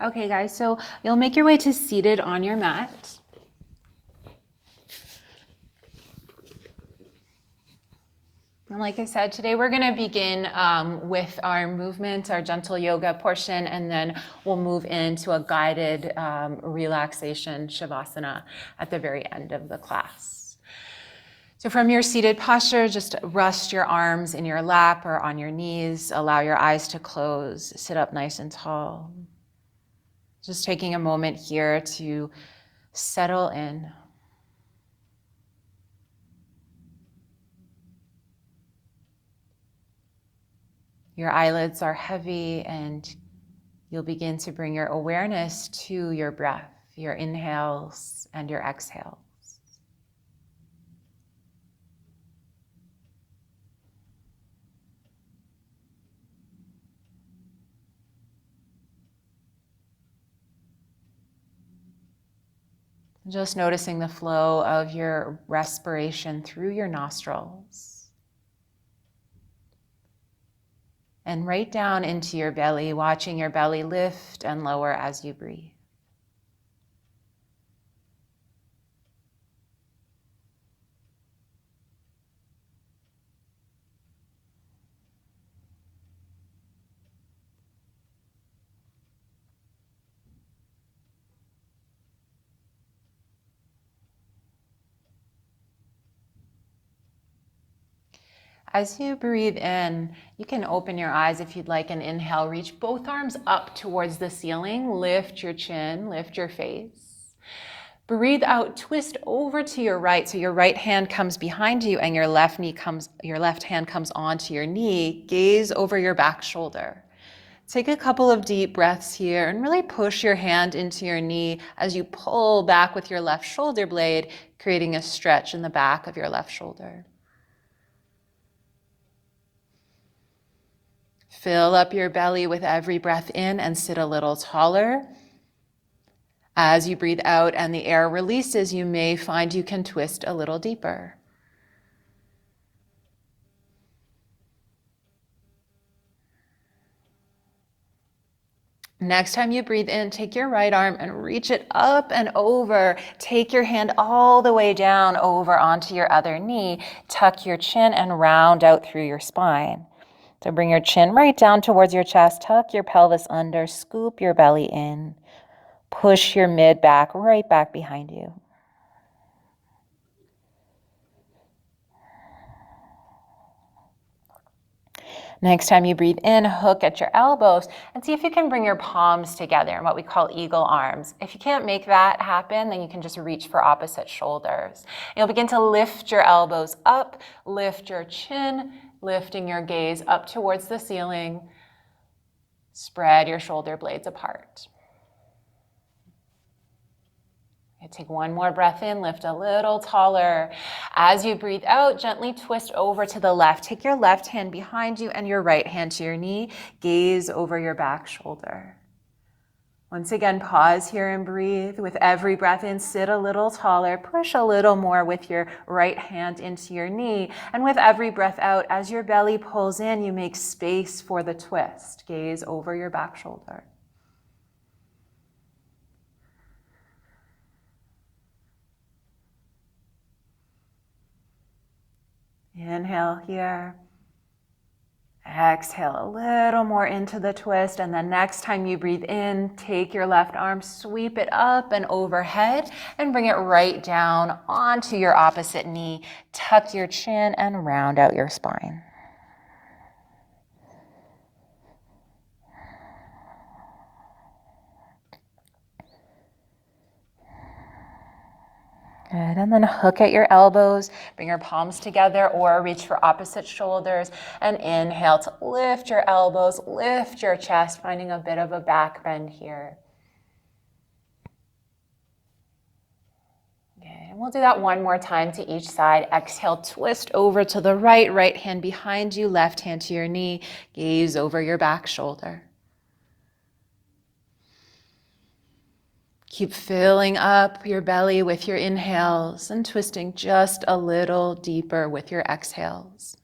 Okay, guys, so you'll make your way to seated on your mat. And like I said, today we're going to begin with our movement, our gentle yoga portion, and then we'll move into a guided relaxation shavasana at the very end of the class. So from your seated posture, just rest your arms in your lap or on your knees. Allow your eyes to close. Sit up nice and tall. Just taking a moment here to settle in. Your eyelids are heavy and you'll begin to bring your awareness to your breath, your inhales and your exhales. Just noticing the flow of your respiration through your nostrils. And right down into your belly, watching your belly lift and lower as you breathe. As you breathe in, you can open your eyes if you'd like and inhale. Reach both arms up towards the ceiling. Lift your chin, lift your face. Breathe out, twist over to your right. So your right hand comes behind you and your left hand comes onto your knee. Gaze over your back shoulder. Take a couple of deep breaths here and really push your hand into your knee as you pull back with your left shoulder blade, creating a stretch in the back of your left shoulder. Fill up your belly with every breath in and sit a little taller. As you breathe out and the air releases, you may find you can twist a little deeper. Next time you breathe in, take your right arm and reach it up and over. Take your hand all the way down over onto your other knee. Tuck your chin and round out through your spine. So bring your chin right down towards your chest. Tuck your pelvis under. Scoop your belly in. Push your mid back right back behind you. Next time you breathe in, hook at your elbows and see if you can bring your palms together in what we call eagle arms. If you can't make that happen, then you can just reach for opposite shoulders. You'll begin to lift your elbows up, lift your chin, lifting your gaze up towards the ceiling. Spread your shoulder blades apart. Take one more breath in, lift a little taller. As you breathe out, gently twist over to the left. Take your left hand behind you and your right hand to your knee. Gaze over your back shoulder. Once again, pause here and breathe. With every breath in, sit a little taller. Push a little more with your right hand into your knee. And with every breath out, as your belly pulls in, you make space for the twist. Gaze over your back shoulder. Inhale here. Exhale a little more into the twist. And then next time you breathe in, take your left arm, sweep it up and overhead and bring it right down onto your opposite knee. Tuck your chin and round out your spine. Good, and then hook at your elbows, bring your palms together or reach for opposite shoulders and inhale to lift your elbows, lift your chest, finding a bit of a back bend here. Good, and we'll do that one more time to each side. Exhale, twist over to the right, right hand behind you, left hand to your knee, gaze over your back shoulder. Keep filling up your belly with your inhales and twisting just a little deeper with your exhales.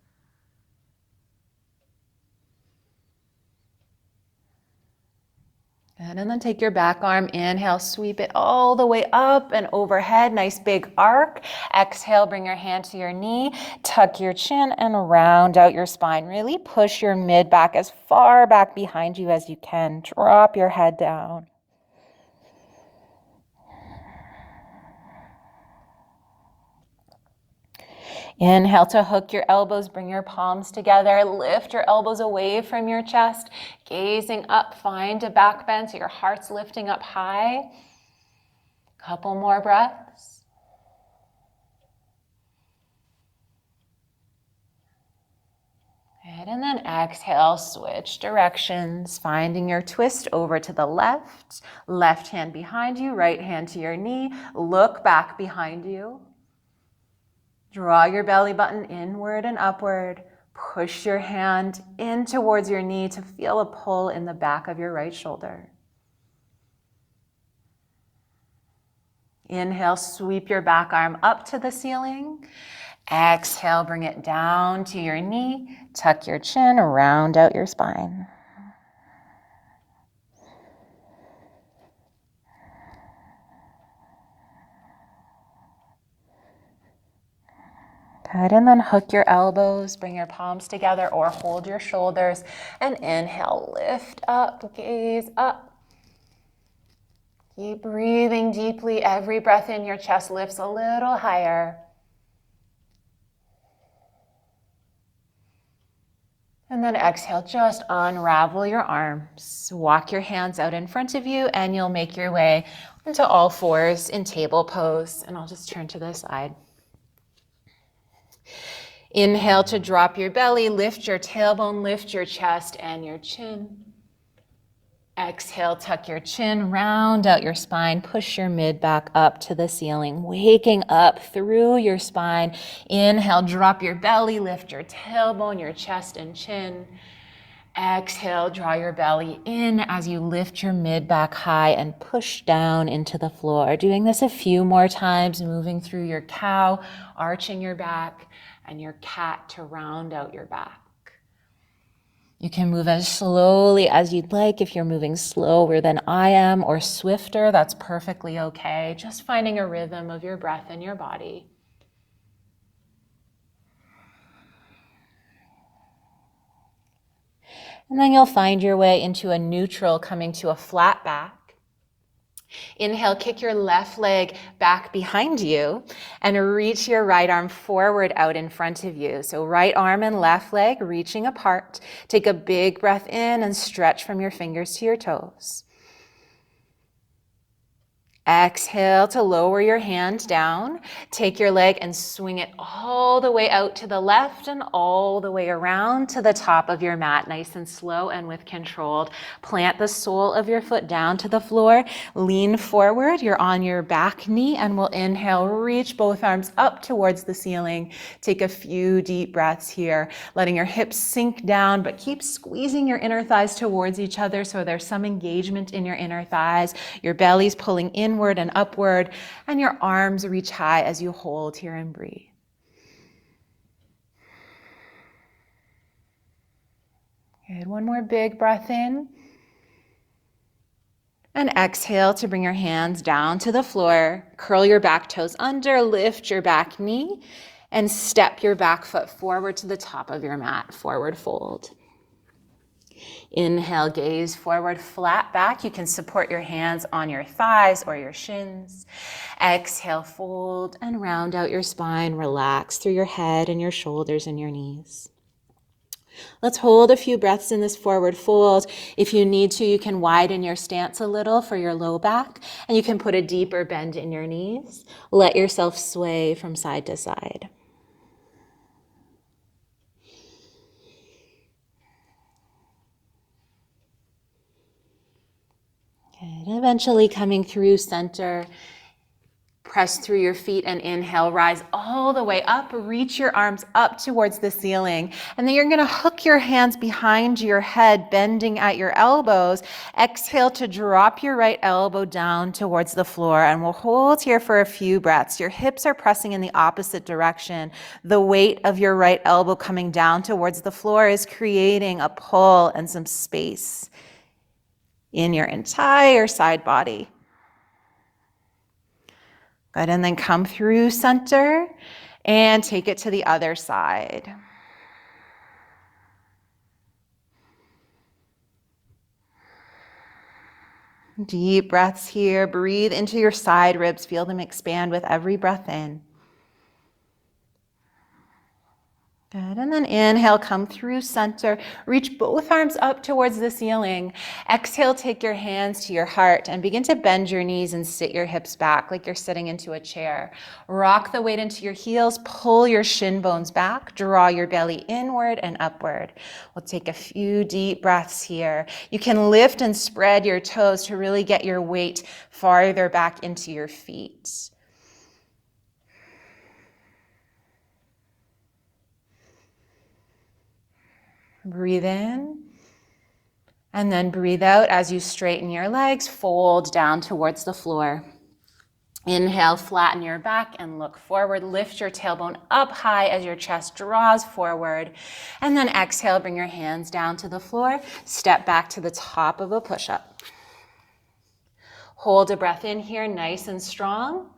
Good, and then take your back arm, inhale, sweep it all the way up and overhead, nice big arc. Exhale, bring your hand to your knee, tuck your chin and round out your spine. Really push your mid back as far back behind you as you can. Drop your head down. Inhale to hook your elbows, bring your palms together, lift your elbows away from your chest, gazing up, find a back bend so your heart's lifting up high. Couple more breaths. Good, and then exhale, switch directions, finding your twist over to the left, left hand behind you, right hand to your knee, look back behind you. Draw your belly button inward and upward. Push your hand in towards your knee to feel a pull in the back of your right shoulder. Inhale, sweep your back arm up to the ceiling. Exhale, bring it down to your knee. Tuck your chin, round out your spine. Good, and then hook your elbows, bring your palms together or hold your shoulders, and inhale, lift up, gaze up. Keep breathing deeply. Every breath in, your chest lifts a little higher. And then exhale, just unravel your arms. Walk your hands out in front of you, and you'll make your way into all fours in table pose. And I'll just turn to this side. Inhale to drop your belly, lift your tailbone, lift your chest and your chin. Exhale, tuck your chin, round out your spine, push your mid back up to the ceiling, waking up through your spine. Inhale, drop your belly, lift your tailbone, your chest and chin. Exhale, draw your belly in as you lift your mid back high and push down into the floor. Doing this a few more times, moving through your cow, arching your back, and your cat to round out your back. You can move as slowly as you'd like. If you're moving slower than I am or swifter, that's perfectly okay. Just finding a rhythm of your breath in your body. And then you'll find your way into a neutral, coming to a flat back. Inhale, kick your left leg back behind you and reach your right arm forward out in front of you. So right arm and left leg reaching apart. Take a big breath in and stretch from your fingers to your toes. Exhale to lower your hand down. Take your leg and swing it all the way out to the left and all the way around to the top of your mat. Nice and slow and with control. Plant the sole of your foot down to the floor. Lean forward. You're on your back knee, and we'll inhale, reach both arms up towards the ceiling. Take a few deep breaths here, letting your hips sink down, but keep squeezing your inner thighs towards each other so there's some engagement in your inner thighs. Your belly's pulling inward and upward, and your arms reach high as you hold here and breathe. Good. One more big breath in. And exhale to bring your hands down to the floor. Curl your back toes under, lift your back knee, and step your back foot forward to the top of your mat, forward fold. Inhale, gaze forward, flat back. You can support your hands on your thighs or your shins. Exhale, fold and round out your spine. Relax through your head and your shoulders and your knees. Let's hold a few breaths in this forward fold. If you need to, you can widen your stance a little for your low back, and you can put a deeper bend in your knees. Let yourself sway from side to side. Good. And eventually coming through center, press through your feet and inhale, rise all the way up, reach your arms up towards the ceiling. And then you're going to hook your hands behind your head, bending at your elbows. Exhale to drop your right elbow down towards the floor, and we'll hold here for a few breaths. Your hips are pressing in the opposite direction. The weight of your right elbow coming down towards the floor is creating a pull and some space in your entire side body. Good, and then come through center and take it to the other side. Deep breaths here. Breathe into your side ribs. Feel them expand with every breath in. Good, and then inhale, come through center. Reach both arms up towards the ceiling. Exhale, take your hands to your heart and begin to bend your knees and sit your hips back like you're sitting into a chair. Rock the weight into your heels, pull your shin bones back, draw your belly inward and upward. We'll take a few deep breaths here. You can lift and spread your toes to really get your weight farther back into your feet. Breathe in, and then breathe out as you straighten your legs, fold down towards the floor. Inhale, flatten your back and look forward. Lift your tailbone up high as your chest draws forward. And then exhale, bring your hands down to the floor. Step back to the top of a push-up. Hold a breath in here, nice and strong.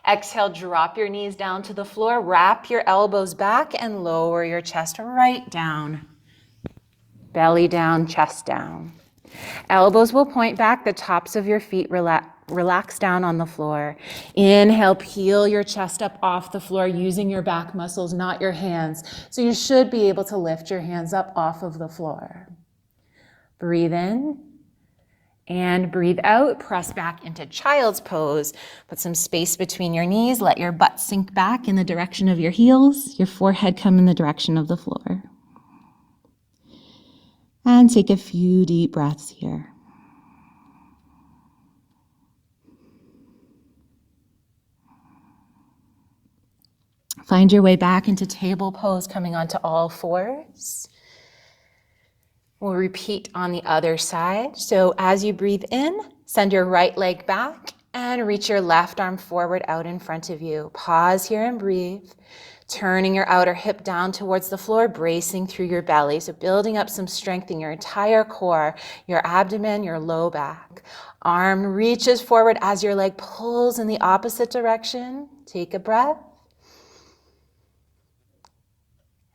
Exhale, drop your knees down to the floor. Wrap your elbows back and lower your chest right down. Belly down, chest down. Elbows will point back, the tops of your feet relax down on the floor. Inhale, peel your chest up off the floor using your back muscles, not your hands. So you should be able to lift your hands up off of the floor. Breathe in and breathe out. Press back into child's pose. Put some space between your knees. Let your butt sink back in the direction of your heels. Your forehead come in the direction of the floor. And take a few deep breaths here. Find your way back into table pose, coming onto all fours. We'll repeat on the other side. So as you breathe in, send your right leg back and reach your left arm forward out in front of you. Pause here and breathe. Turning your outer hip down towards the floor, bracing through your belly. So building up some strength in your entire core, your abdomen, your low back. Arm reaches forward as your leg pulls in the opposite direction. Take a breath.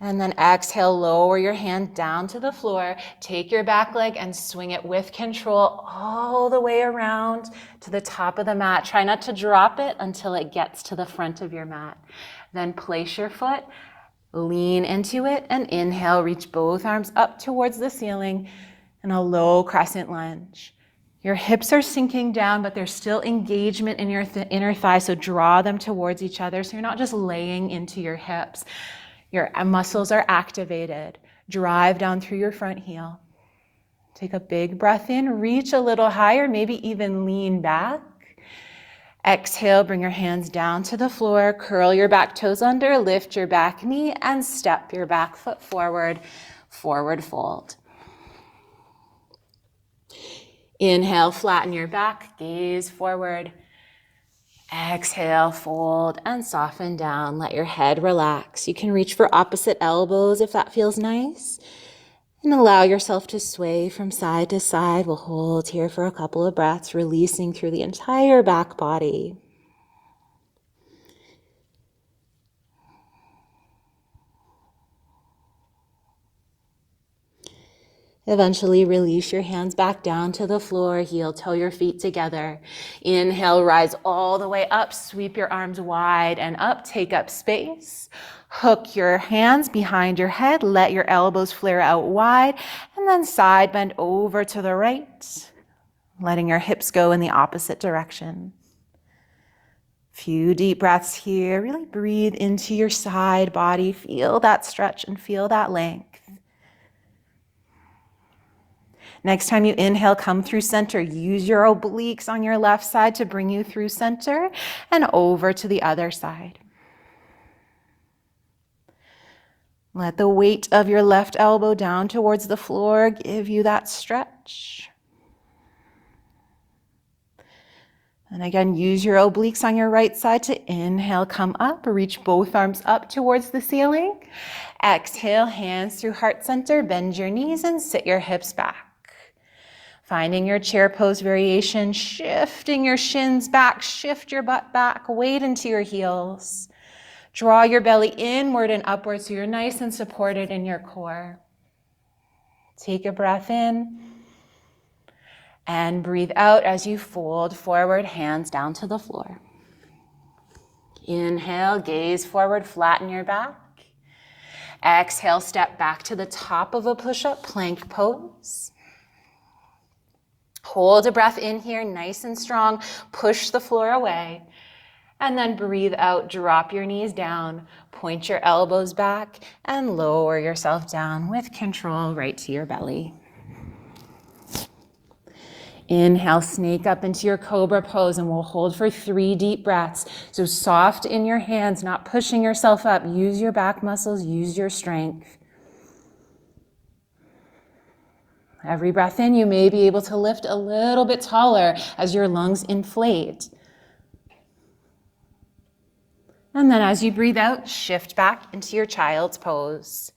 And then exhale, lower your hand down to the floor. Take your back leg and swing it with control all the way around to the top of the mat. Try not to drop it until it gets to the front of your mat. Then place your foot, lean into it, and inhale, reach both arms up towards the ceiling in a low crescent lunge. Your hips are sinking down, but there's still engagement in your inner thigh, so draw them towards each other so you're not just laying into your hips. Your muscles are activated. Drive down through your front heel. Take a big breath in, reach a little higher, maybe even lean back. Exhale, bring your hands down to the floor, curl your back toes under, lift your back knee, and step your back foot forward, forward fold. Inhale, flatten your back, gaze forward. Exhale, fold and soften down. Let your head relax. You can reach for opposite elbows if that feels nice. And allow yourself to sway from side to side. We'll hold here for a couple of breaths, releasing through the entire back body. Eventually release your hands back down to the floor, heel toe your feet together. Inhale, rise all the way up, sweep your arms wide and up, take up space. Hook your hands behind your head, let your elbows flare out wide, and then side bend over to the right, letting your hips go in the opposite direction. Few deep breaths here, really breathe into your side body, feel that stretch and feel that length. Next time you inhale, come through center. Use your obliques on your left side to bring you through center and over to the other side. Let the weight of your left elbow down towards the floor give you that stretch. And again, use your obliques on your right side to inhale, come up, reach both arms up towards the ceiling. Exhale, hands through heart center, bend your knees and sit your hips back. Finding your chair pose variation, shifting your shins back, shift your butt back, weight into your heels. Draw your belly inward and upward so you're nice and supported in your core. Take a breath in and breathe out as you fold forward, hands down to the floor. Inhale, gaze forward, flatten your back. Exhale, step back to the top of a push-up plank pose. Hold a breath in here, nice and strong. Push the floor away. And then breathe out, drop your knees down, point your elbows back, and lower yourself down with control right to your belly. Inhale, snake up into your cobra pose, and we'll hold for 3 deep breaths. So soft in your hands, not pushing yourself up. Use your back muscles, use your strength. Every breath in, you may be able to lift a little bit taller as your lungs inflate. And then as you breathe out, shift back into your child's pose.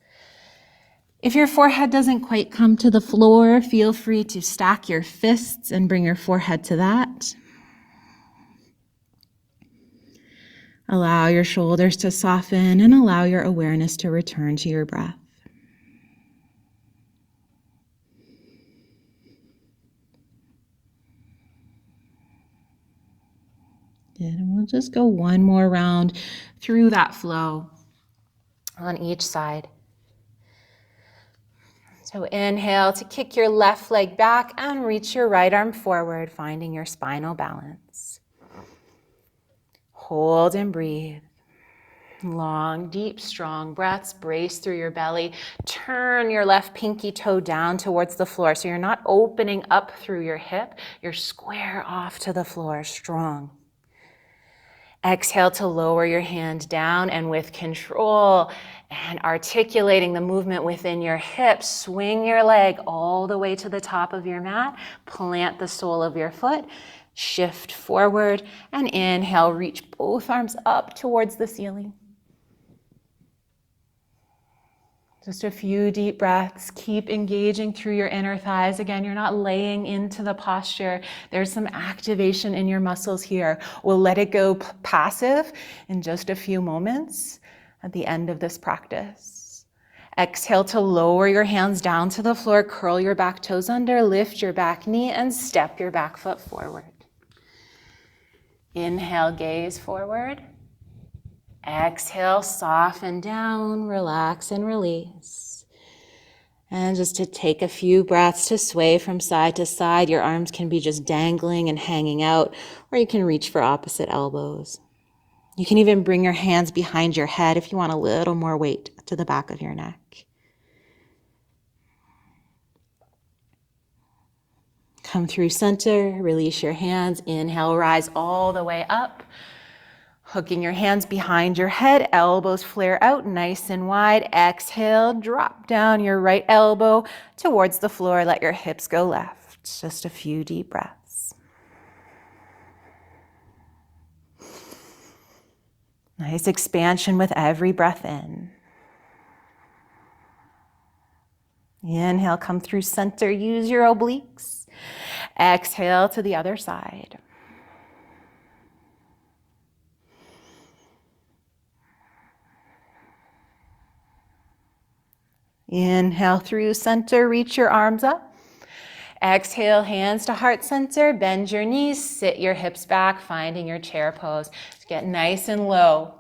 If your forehead doesn't quite come to the floor, feel free to stack your fists and bring your forehead to that. Allow your shoulders to soften and allow your awareness to return to your breath. And we'll just go one more round through that flow on each side. So inhale to kick your left leg back and reach your right arm forward, finding your spinal balance. Hold and breathe. Long, deep, strong breaths. Brace through your belly. Turn your left pinky toe down towards the floor so you're not opening up through your hip. You're square off to the floor, strong. Exhale to lower your hand down, and with control and articulating the movement within your hips, swing your leg all the way to the top of your mat, plant the sole of your foot, shift forward, and inhale, reach both arms up towards the ceiling. Just a few deep breaths. Keep engaging through your inner thighs. Again, you're not laying into the posture. There's some activation in your muscles here. We'll let it go passive in just a few moments at the end of this practice. Exhale to lower your hands down to the floor. Curl your back toes under, lift your back knee, and step your back foot forward. Inhale, gaze forward. Exhale, soften down, relax and release. And just to take a few breaths to sway from side to side. Your arms can be just dangling and hanging out, or you can reach for opposite elbows. You can even bring your hands behind your head if you want a little more weight to the back of your neck. Come through center, release your hands. Inhale, rise all the way up. Hooking your hands behind your head, elbows flare out nice and wide. Exhale, drop down your right elbow towards the floor. Let your hips go left. Just a few deep breaths. Nice expansion with every breath in. Inhale, come through center. Use your obliques. Exhale to the other side. Inhale through center, reach your arms up. Exhale, hands to heart center, bend your knees, sit your hips back, finding your chair pose. Just get nice and low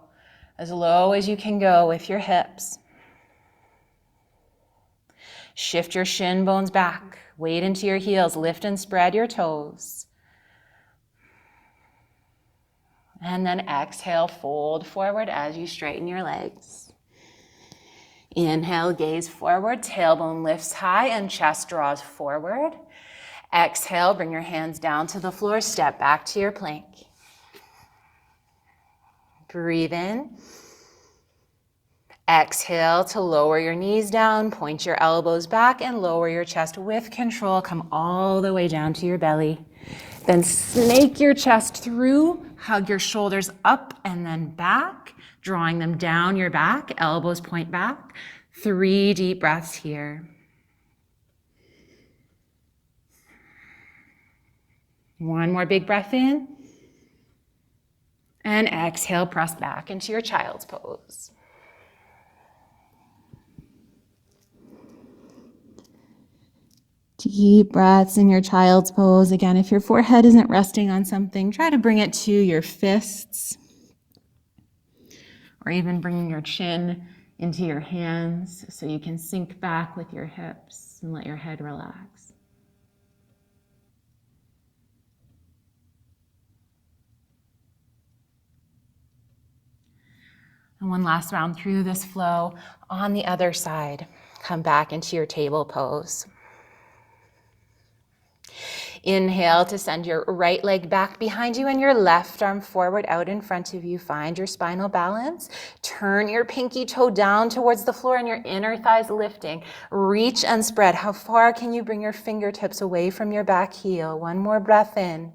as you can go with your hips. Shift your shin bones back, weight into your heels, lift and spread your toes. And then exhale, fold forward as you straighten your legs. Inhale, gaze forward, tailbone lifts high and chest draws forward. Exhale, bring your hands down to the floor, step back to your plank. Breathe in. Exhale to lower your knees down, point your elbows back and lower your chest with control. Come all the way down to your belly. Then snake your chest through, hug your shoulders up and then back, drawing them down your back, elbows point back. 3 deep breaths here. One more big breath in. And exhale, press back into your child's pose. Deep breaths in your child's pose. Again, if your forehead isn't resting on something, try to bring it to your fists, or even bringing your chin into your hands so you can sink back with your hips and let your head relax. And one last round through this flow. On the other side, come back into your table pose. Inhale to send your right leg back behind you and your left arm forward out in front of you. Find your spinal balance. Turn your pinky toe down towards the floor and your inner thighs lifting. Reach and spread. How far can you bring your fingertips away from your back heel? One more breath in.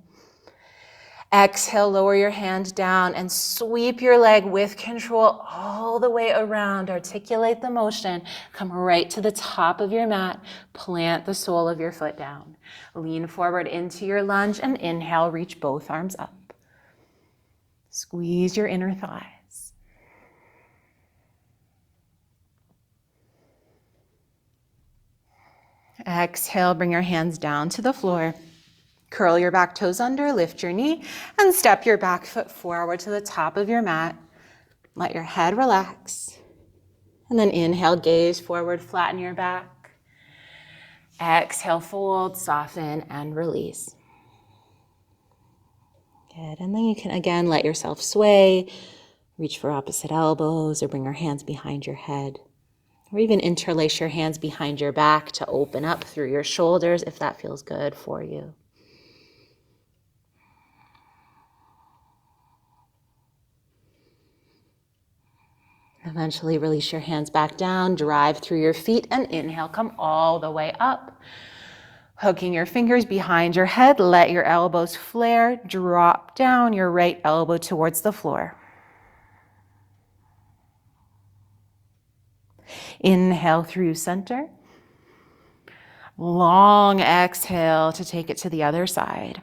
Exhale, lower your hand down and sweep your leg with control all the way around. Articulate the motion. Come right to the top of your mat. Plant the sole of your foot down. Lean forward into your lunge and inhale, reach both arms up. Squeeze your inner thighs. Exhale, bring your hands down to the floor. Curl your back toes under, lift your knee, and step your back foot forward to the top of your mat. Let your head relax. And then inhale, gaze forward, flatten your back. Exhale, fold, soften, and release. Good. And then you can again let yourself sway, reach for opposite elbows, or bring your hands behind your head. Or even interlace your hands behind your back to open up through your shoulders if that feels good for you. Eventually release your hands back down, drive through your feet, and inhale, come all the way up. Hooking your fingers behind your head, let your elbows flare, drop down your right elbow towards the floor. Inhale through center. Long exhale to take it to the other side.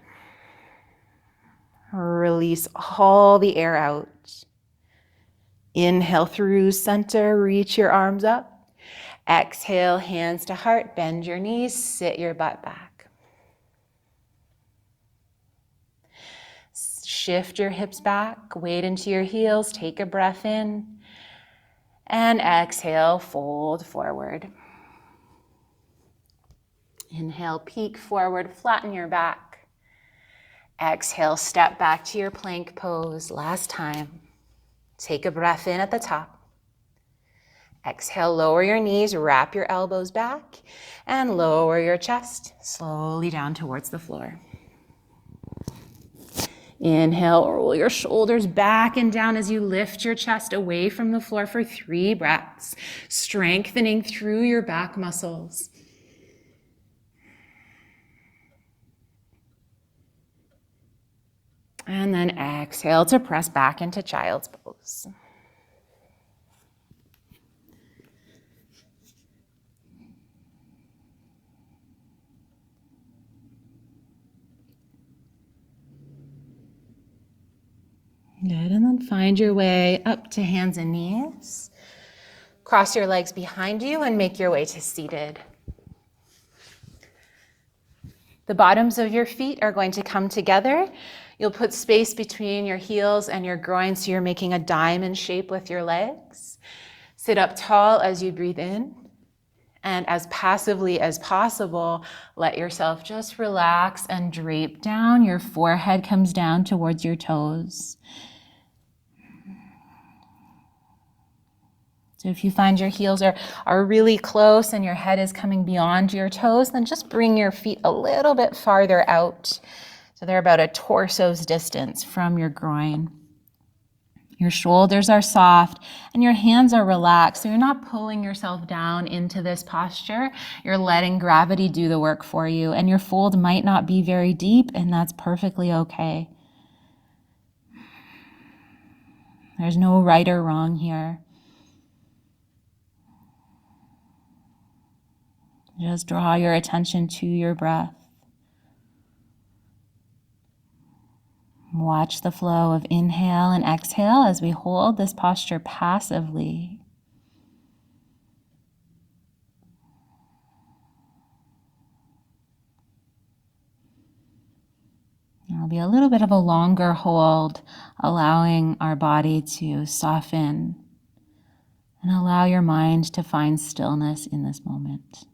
Release all the air out. Inhale through center, reach your arms up. Exhale, hands to heart, bend your knees, sit your butt back. Shift your hips back, weight into your heels, take a breath in. And exhale, fold forward. Inhale, peek forward, flatten your back. Exhale, step back to your plank pose. Last time. Take a breath in at the top. Exhale, lower your knees, wrap your elbows back, and lower your chest slowly down towards the floor. Inhale, roll your shoulders back and down as you lift your chest away from the floor for 3 breaths, strengthening through your back muscles. And then exhale to press back into child's pose. Good, and then find your way up to hands and knees. Cross your legs behind you and make your way to seated. The bottoms of your feet are going to come together. You'll put space between your heels and your groin so you're making a diamond shape with your legs. Sit up tall as you breathe in. And as passively as possible, let yourself just relax and drape down. Your forehead comes down towards your toes. So if you find your heels are really close and your head is coming beyond your toes, then just bring your feet a little bit farther out. So they're about a torso's distance from your groin. Your shoulders are soft and your hands are relaxed. So you're not pulling yourself down into this posture. You're letting gravity do the work for you. And your fold might not be very deep, and that's perfectly okay. There's no right or wrong here. Just draw your attention to your breath. Watch the flow of inhale and exhale as we hold this posture passively. It'll be a little bit of a longer hold, allowing our body to soften and allow your mind to find stillness in this moment.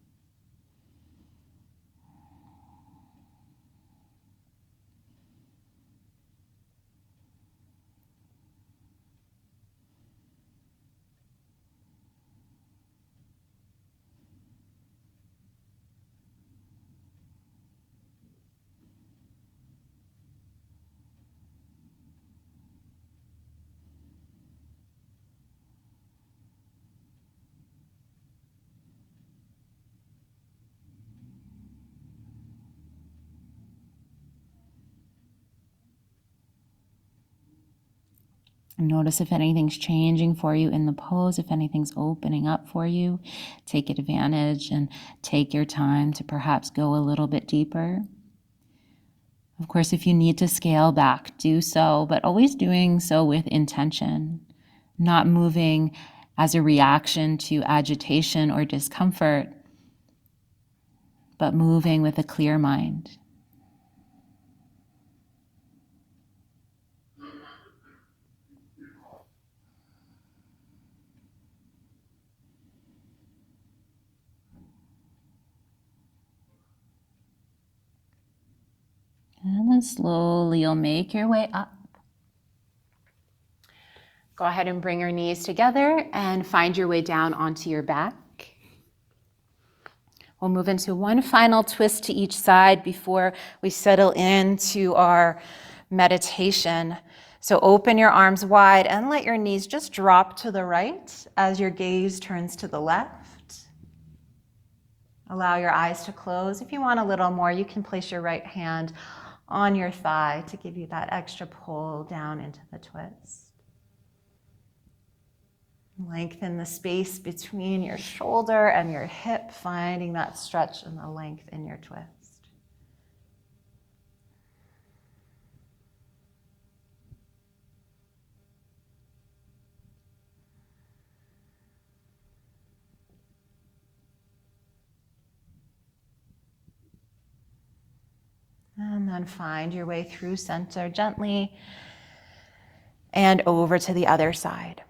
Notice if anything's changing for you in the pose, if anything's opening up for you. Take advantage and take your time to perhaps go a little bit deeper. Of course, if you need to scale back, do so, but always doing so with intention, not moving as a reaction to agitation or discomfort, but moving with a clear mind. And then slowly you'll make your way up. Go ahead and bring your knees together and find your way down onto your back. We'll move into one final twist to each side before we settle into our meditation. So open your arms wide and let your knees just drop to the right as your gaze turns to the left. Allow your eyes to close. If you want a little more, you can place your right hand on your thigh to give you that extra pull down into the twist. Lengthen the space between your shoulder and your hip, finding that stretch and the length in your twist. And then find your way through center gently and over to the other side.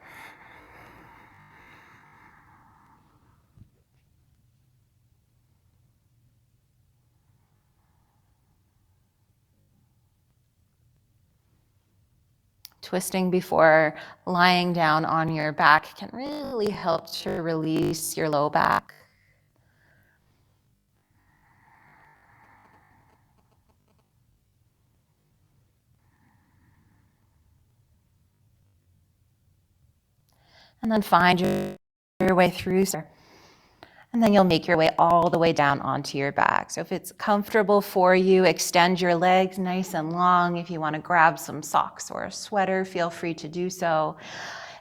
Twisting before lying down on your back can really help to release your low back. And then find your way through. And then you'll make your way all the way down onto your back. So if it's comfortable for you, extend your legs nice and long. If you want to grab some socks or a sweater, feel free to do so.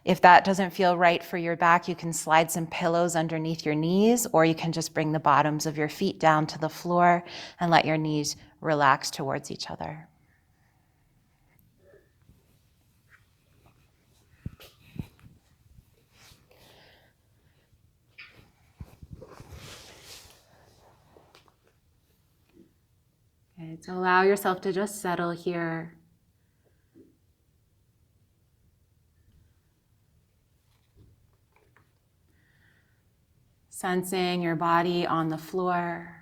If that doesn't feel right for your back, you can slide some pillows underneath your knees, or you can just bring the bottoms of your feet down to the floor and let your knees relax towards each other. Okay, so allow yourself to just settle here. Sensing your body on the floor.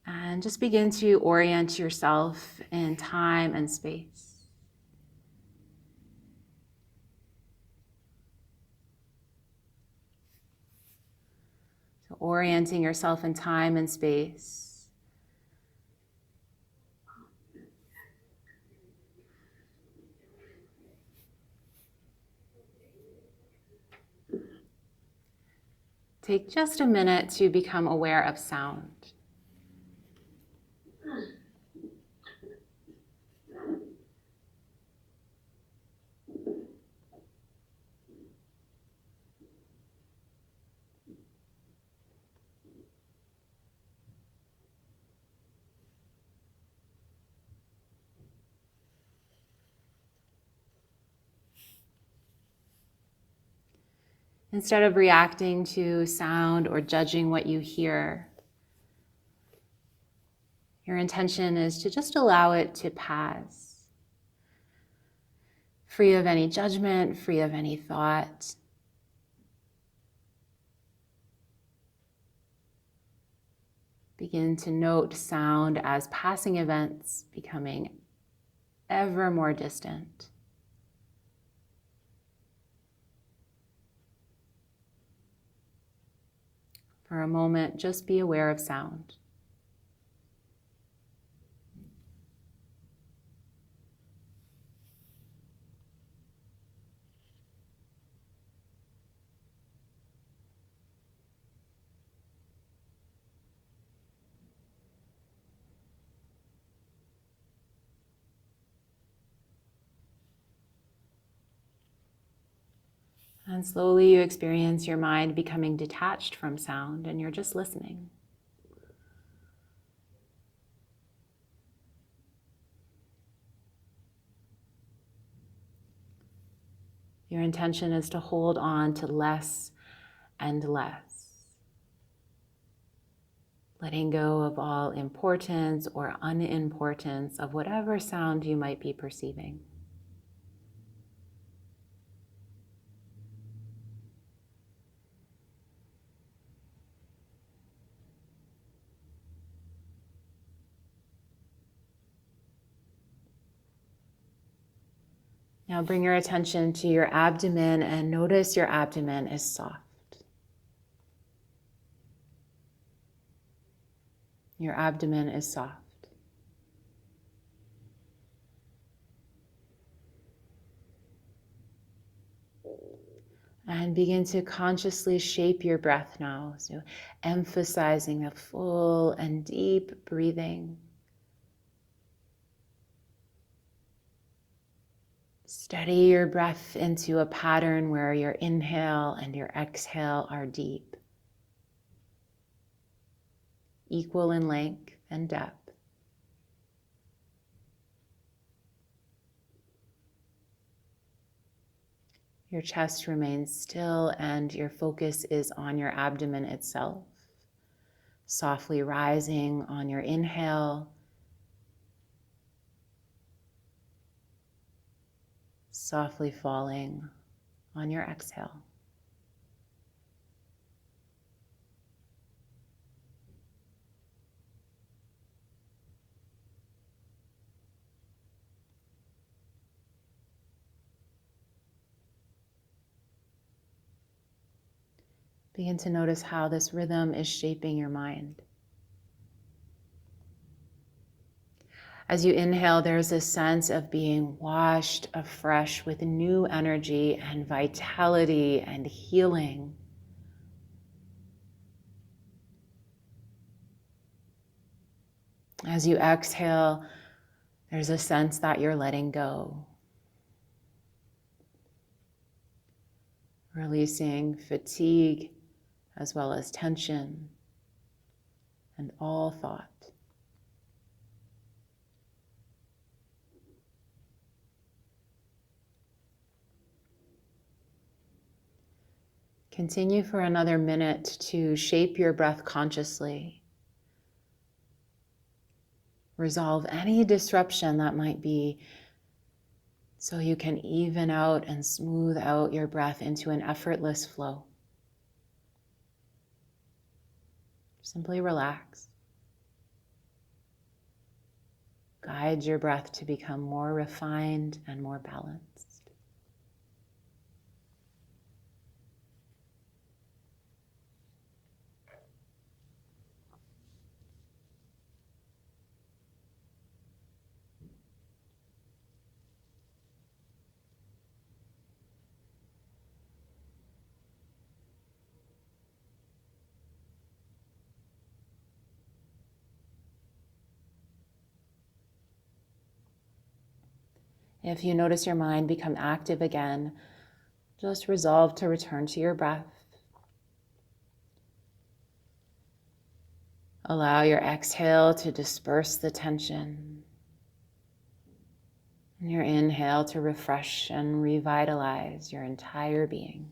And just begin to orient yourself in time and space. So orienting yourself in time and space. Take just a minute to become aware of sound. Instead of reacting to sound or judging what you hear, your intention is to just allow it to pass, free of any judgment, free of any thought. Begin to note sound as passing events becoming ever more distant. For a moment, just be aware of sound. And slowly you experience your mind becoming detached from sound, and you're just listening. Your intention is to hold on to less and less, letting go of all importance or unimportance of whatever sound you might be perceiving. Now bring your attention to your abdomen and notice your abdomen is soft. Your abdomen is soft. And begin to consciously shape your breath now. So emphasizing a full and deep breathing. Steady your breath into a pattern where your inhale and your exhale are deep, equal in length and depth. Your chest remains still and your focus is on your abdomen itself, softly rising on your inhale, softly falling on your exhale. Begin to notice how this rhythm is shaping your mind. As you inhale, there's a sense of being washed afresh with new energy and vitality and healing. As you exhale, there's a sense that you're letting go, releasing fatigue as well as tension and all thought. Continue for another minute to shape your breath consciously. Resolve any disruption that might be so you can even out and smooth out your breath into an effortless flow. Simply relax. Guide your breath to become more refined and more balanced. If you notice your mind become active again, just resolve to return to your breath. Allow your exhale to disperse the tension, and your inhale to refresh and revitalize your entire being.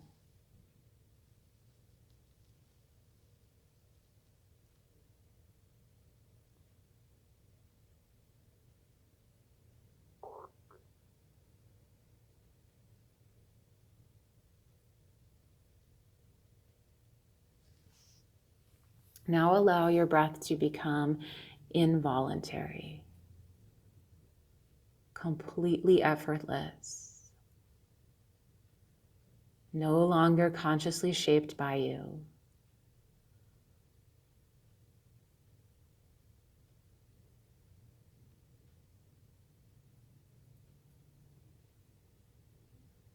Now allow your breath to become involuntary, completely effortless, no longer consciously shaped by you.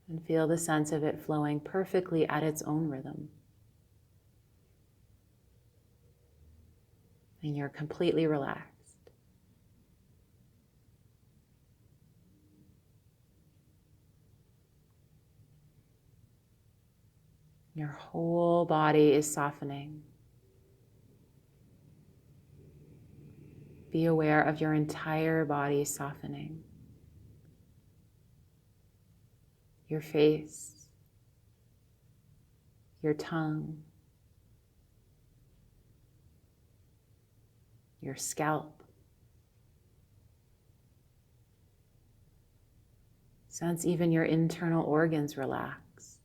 And feel the sense of it flowing perfectly at its own rhythm. And you're completely relaxed. Your whole body is softening. Be aware of your entire body softening. Your face, your tongue, your scalp. Sense even your internal organs relax.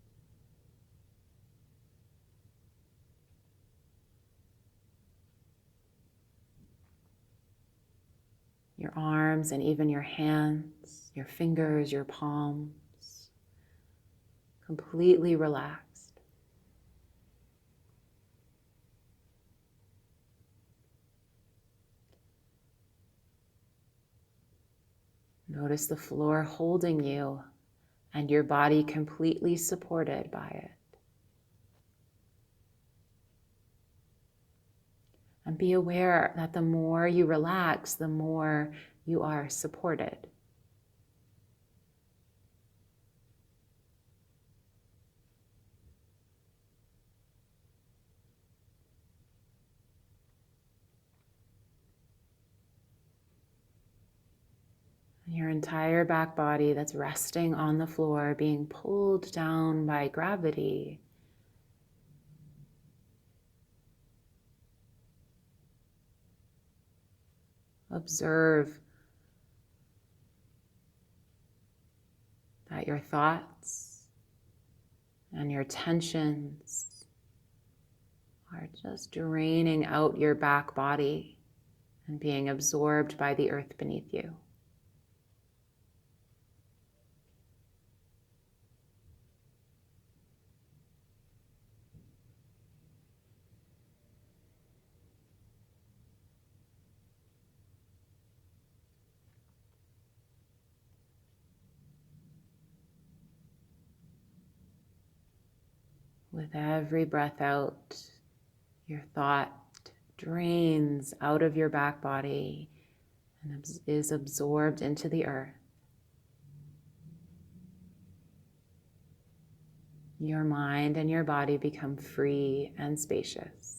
Your arms and even your hands, your fingers, your palms, completely relaxed. Notice the floor holding you and your body completely supported by it. And be aware that the more you relax, the more you are supported. Your entire back body that's resting on the floor, being pulled down by gravity. Observe that your thoughts and your tensions are just draining out your back body and being absorbed by the earth beneath you. With every breath out, your thought drains out of your back body and is absorbed into the earth. Your mind and your body become free and spacious.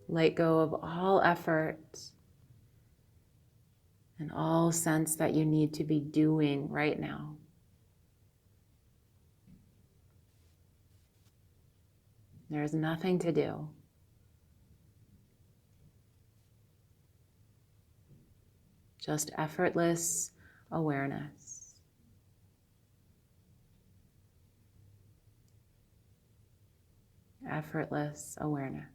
Let go of all effort and all sense that you need to be doing right now. There's nothing to do. Just effortless awareness. Effortless awareness.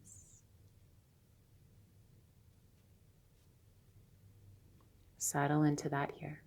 Settle into that here.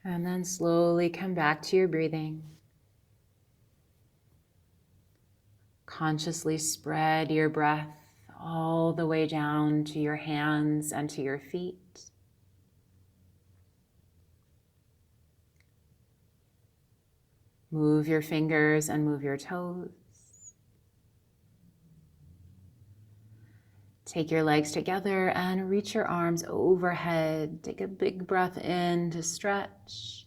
And then slowly come back to your breathing. Consciously spread your breath all the way down to your hands and to your feet. Move your fingers and move your toes. Take your legs together and reach your arms overhead. Take a big breath in to stretch.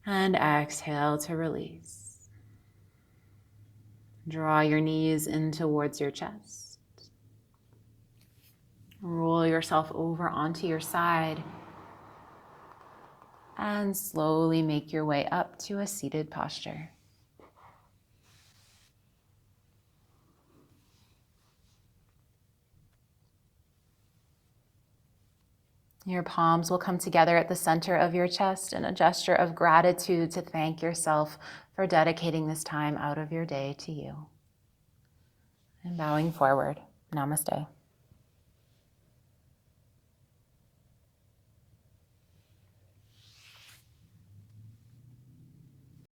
And exhale to release. Draw your knees in towards your chest. Roll yourself over onto your side. And slowly make your way up to a seated posture. Your palms will come together at the center of your chest in a gesture of gratitude to thank yourself for dedicating this time out of your day to you. And bowing forward, namaste.